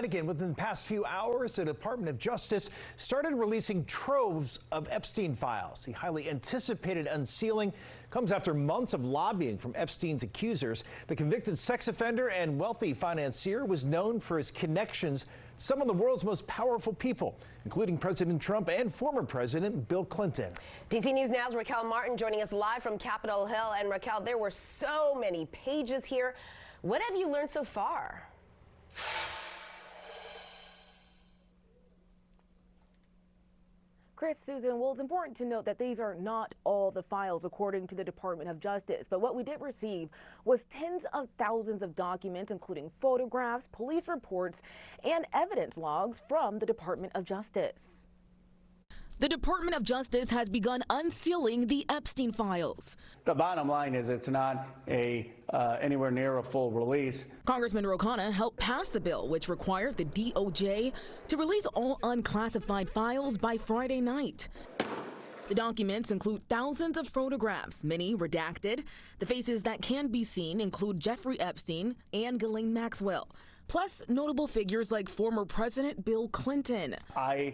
Again, within the past few hours, the Department of Justice started releasing troves of Epstein files. The highly anticipated unsealing comes after months of lobbying from Epstein's accusers. The convicted sex offender and wealthy financier was known for his connections to some of the world's most powerful people, including President Trump and former President Bill Clinton. DC News Now's Raquel Martin joining us live from Capitol Hill. And Raquel, there were so many pages here. What have you learned so far? Chris, Susan, well, it's important to note that these are not all the files according to the Department of Justice. But what we did receive was tens of thousands of documents, including photographs, police reports, and evidence logs from the Department of Justice. The Department of Justice has begun unsealing the Epstein files. The bottom line is it's not anywhere near a full release. Congressman Ro Khanna helped pass the bill, which required the DOJ to release all unclassified files by Friday night. The documents include thousands of photographs, many redacted. The faces that can be seen include Jeffrey Epstein and Ghislaine Maxwell, plus notable figures like former President Bill Clinton. I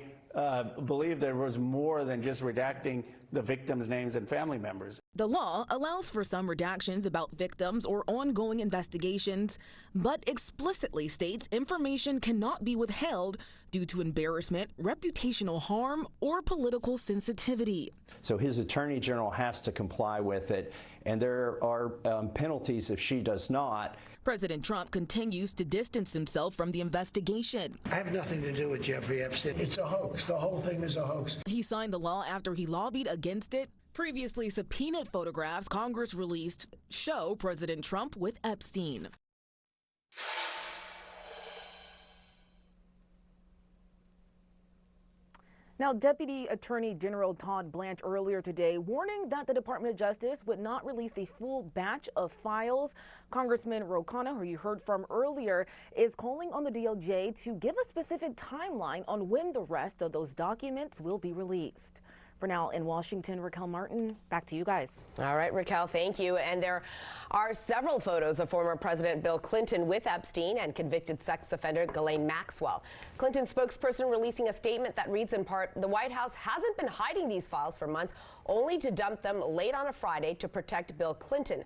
believe there was more than just redacting the victims' names and family members. The law allows for some redactions about victims or ongoing investigations, but explicitly states information cannot be withheld due to embarrassment, reputational harm, or political sensitivity. So his attorney general has to comply with it, and there are penalties if she does not. President Trump continues to distance himself from the investigation. I have nothing to do with Jeffrey Epstein. It's a hoax. The whole thing is a hoax. He signed the law after he lobbied against it. Previously subpoenaed photographs Congress released show President Trump with Epstein. Now, Deputy Attorney General Todd Blanche earlier today warning that the Department of Justice would not release the full batch of files. Congressman Ro Khanna, who you heard from earlier, is calling on the DOJ to give a specific timeline on when the rest of those documents will be released. For now, in Washington, Raquel Martin, back to you guys. All right, Raquel, thank you. And there are several photos of former President Bill Clinton with Epstein and convicted sex offender Ghislaine Maxwell. Clinton's spokesperson releasing a statement that reads in part, the White House hasn't been hiding these files for months, only to dump them late on a Friday to protect Bill Clinton.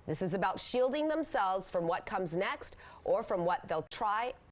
This is about shielding themselves from what comes next or from what they'll try